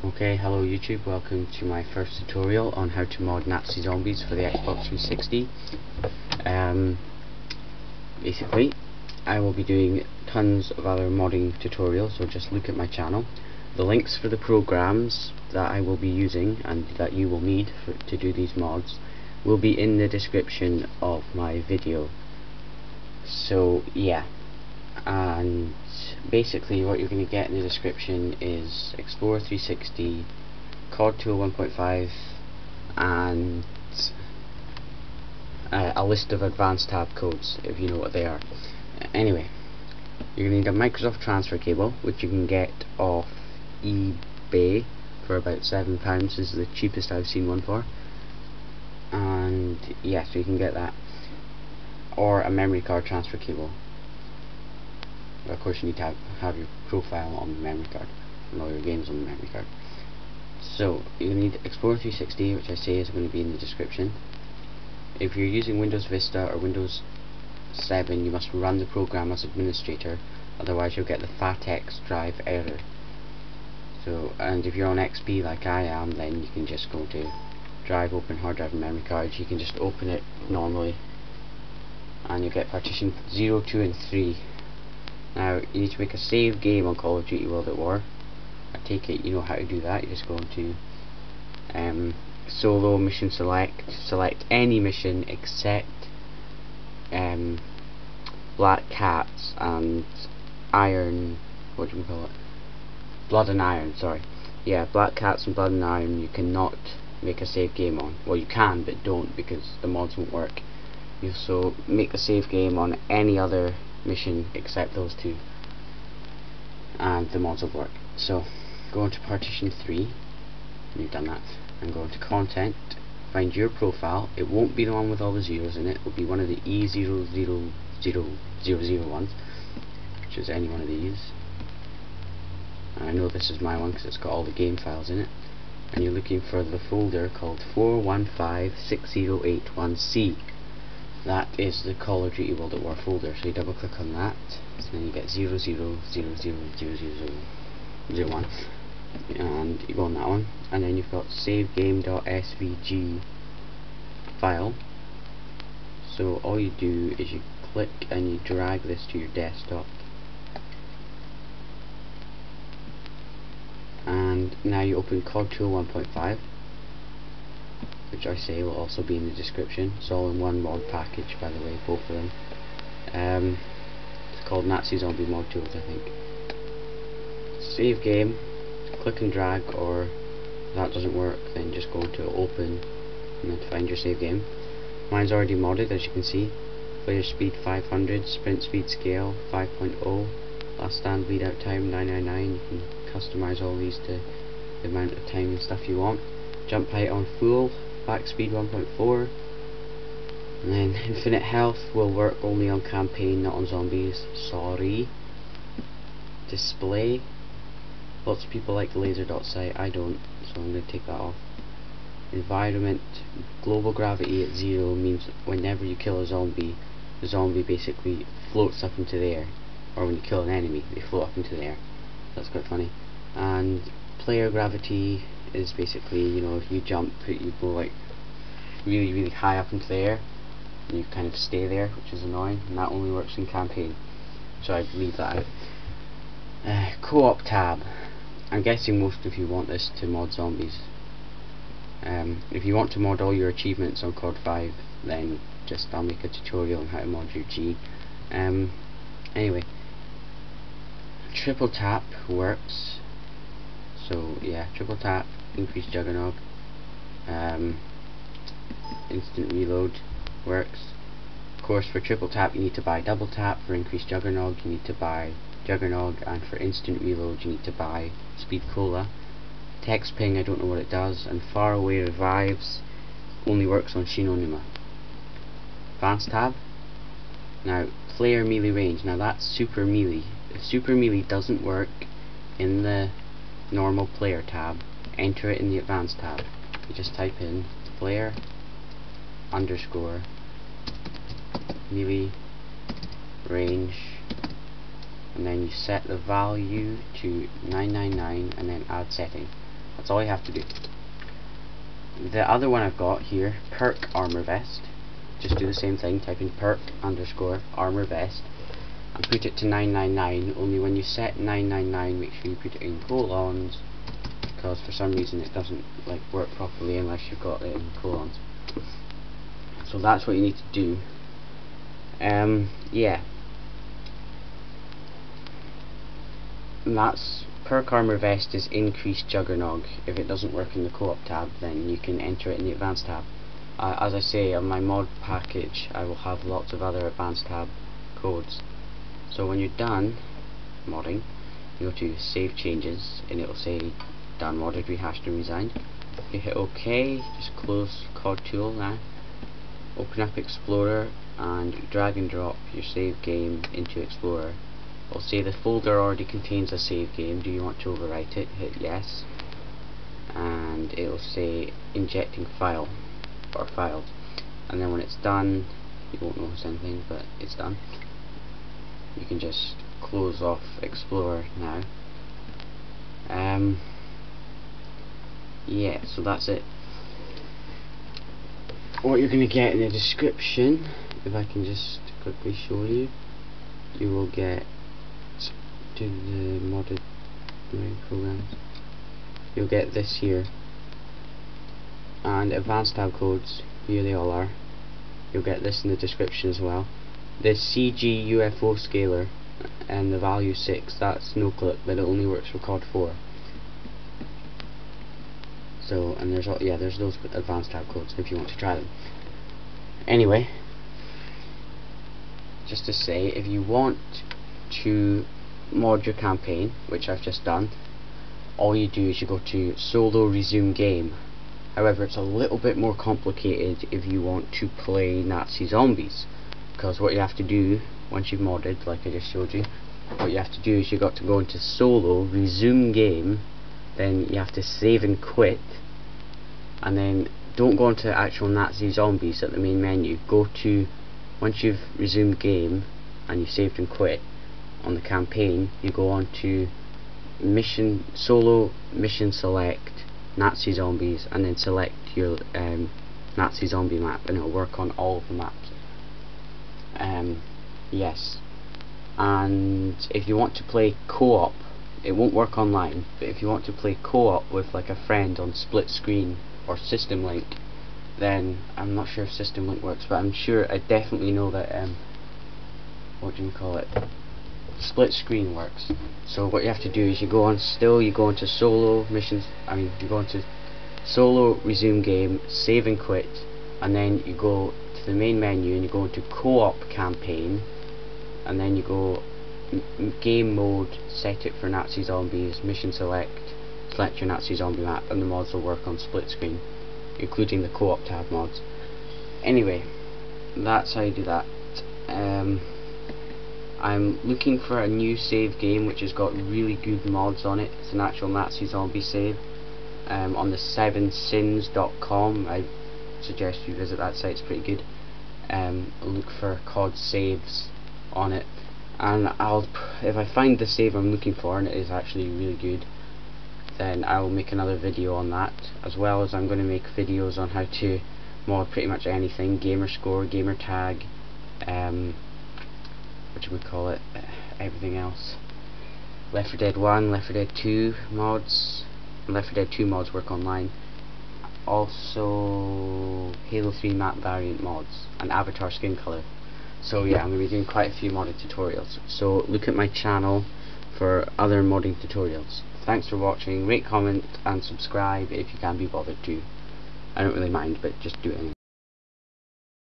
Okay, hello YouTube, welcome to my first tutorial on how to mod Nazi zombies for the Xbox 360. Basically, I will be doing tons of other modding tutorials, so just look at my channel. The links for the programs that I will be using and that you will need to do these mods will be in the description of my video. So yeah, and basically what you're going to get in the description is Explorer 360, COD 201.5 and a list of advanced tab codes if you know what they are. Anyway, you're going to need a Microsoft transfer cable, which you can get off eBay for about £7. This is the cheapest I've seen one for, and yeah, so you can get that, or a memory card transfer cable. Of course you need to have your profile on the memory card and all your games on the memory card. So you need Explorer 360, which I say is going to be in the description. If you're using Windows Vista or Windows 7, you must run the program as administrator, otherwise you'll get the FATX drive error. So, and if you're on XP like I am, then you can just go to drive, open hard drive and memory cards. You can just open it normally and you'll get partition 0, 2 and 3. Now you need to make a save game on Call of Duty World at War. I take it you know how to do that. You just go into solo mission select any mission except Black Cats and Iron, what do we call it? Blood and Iron, sorry. Yeah, Black Cats and Blood and Iron you cannot make a save game on. Well, you can, but don't, because the mods won't work. You also make a save game on any other mission except those two, and the mods will work. So go into partition 3, and you've done that, and go into content, find your profile. It won't be the one with all the zeros in it, it will be one of the E000000 ones, which is any one of these. And I know this is my one because it's got all the game files in it, and you're looking for the folder called 4156081C. That is the Call of Duty World at War folder, so you double click on that, and then you get 00000001, and you go on that one, and then you've got savegame.svg file. So all you do is you click and you drag this to your desktop, and now you open COD 201.5, which I say will also be in the description. It's all in one mod package, by the way, both of them. It's called Nazi Zombie Mod Tools, I think. Save game, click and drag, or if that doesn't work, then just go to open and then find your save game. Mine's already modded, as you can see. Player speed 500, sprint speed scale 5.0, last stand bleed out time 999. You can customize all these to the amount of time and stuff you want. Jump height on full, back speed 1.4, and then infinite health will work only on campaign, not on zombies. Sorry. Display, lots of people like the laser dot sight, I don't, so I'm going to take that off. Environment, global gravity at 0 means whenever you kill a zombie, the zombie basically floats up into the air, or when you kill an enemy they float up into the air. That's quite funny. And player gravity is basically, you know, if you jump, you go like really high up into the air and you kind of stay there, which is annoying, and that only works in campaign, so I'd leave that out. Co-op tab, I'm guessing most of you want this to mod zombies. If you want to mod all your achievements on COD 5, then I'll make a tutorial on how to mod your G. Anyway, triple tap works. So yeah, triple tap, increase juggernog, instant reload works. Of course, for triple tap you need to buy double tap. For increased juggernog you need to buy juggernog, and for instant reload you need to buy speed cola. Text ping, I don't know what it does, and far away revives only works on Shinonuma. Advanced tab. Now player melee range, now that's super melee. If super melee doesn't work in the normal player tab, enter it in the advanced tab. You just type in player underscore melee range, and then you set the value to 999 and then add setting. That's all you have to do. The other one I've got here, perk armor vest. Just do the same thing, type in perk underscore armor vest and put it to 999. Only when you set 999 make sure you put it in colons, because for some reason it doesn't like work properly unless you've got it in colons. So that's what you need to do. Yeah, and that's perk armor vest is increased juggernog. If it doesn't work in the co-op tab, then you can enter it in the advanced tab. As I say, on my mod package I will have lots of other advanced tab codes. So when you're done modding, you go to save changes and it will say done modded, rehashed and resigned. You hit OK, just close COD tool now, open up Explorer and drag and drop your save game into Explorer. It'll say the folder already contains a save game, do you want to overwrite it? Hit yes, and it'll say injecting file or files, and then when it's done, you won't notice anything, but it's done. You can just close off Explorer now. Yeah, so that's it. What you're going to get in the description, if I can just quickly show you, you will get to the modded programs. You'll get this here, and advanced tab codes, here they all are. You'll get this in the description as well. The CG UFO scaler and the value 6, that's no clip, but it only works for COD 4. So, and there's there's those advanced tab codes if you want to try them. Anyway, just to say, if you want to mod your campaign, which I've just done, all you do is you go to solo resume game. However, it's a little bit more complicated if you want to play Nazi zombies, because what you have to do once you've modded, like I just showed you, what you have to do is you got to go into solo resume game, then you have to save and quit, and then don't go into actual Nazi zombies at the main menu. Go to, once you've resumed game and you've saved and quit on the campaign, you go on to mission solo mission select Nazi zombies, and then select your Nazi zombie map, and it'll work on all of the maps. Yes, and if you want to play co-op, it won't work online, but if you want to play co-op with like a friend on split screen or System Link, then I'm not sure if System Link works, but I'm sure, I definitely know that what do you call it, split screen works. So what you have to do is you go on you go into solo missions, you go into solo resume game, save and quit, and then you go to the main menu and you go into co-op campaign, and then you go game mode, set it for Nazi zombies, mission select your Nazi zombie map, and the mods will work on split screen, including the co-op tab mods. Anyway, that's how you do that. I'm looking for a new save game which has got really good mods on it. It's an actual Nazi zombie save, on the 7sins.com. I suggest you visit that site, it's pretty good. Look for COD saves on it, and if I find the save I'm looking for and it is actually really good, then I will make another video on that, as well as I'm going to make videos on how to mod pretty much anything, gamer score, gamer tag, what we call it, everything else. Left 4 Dead 1, Left 4 Dead 2 mods, Left 4 Dead 2 mods work online. Also Halo 3 map variant mods and avatar skin color. So yeah, I'm going to be doing quite a few modded tutorials, so look at my channel for other modding tutorials. Thanks for watching. Rate, comment and subscribe if you can be bothered to. I don't really mind, but just do it anyway.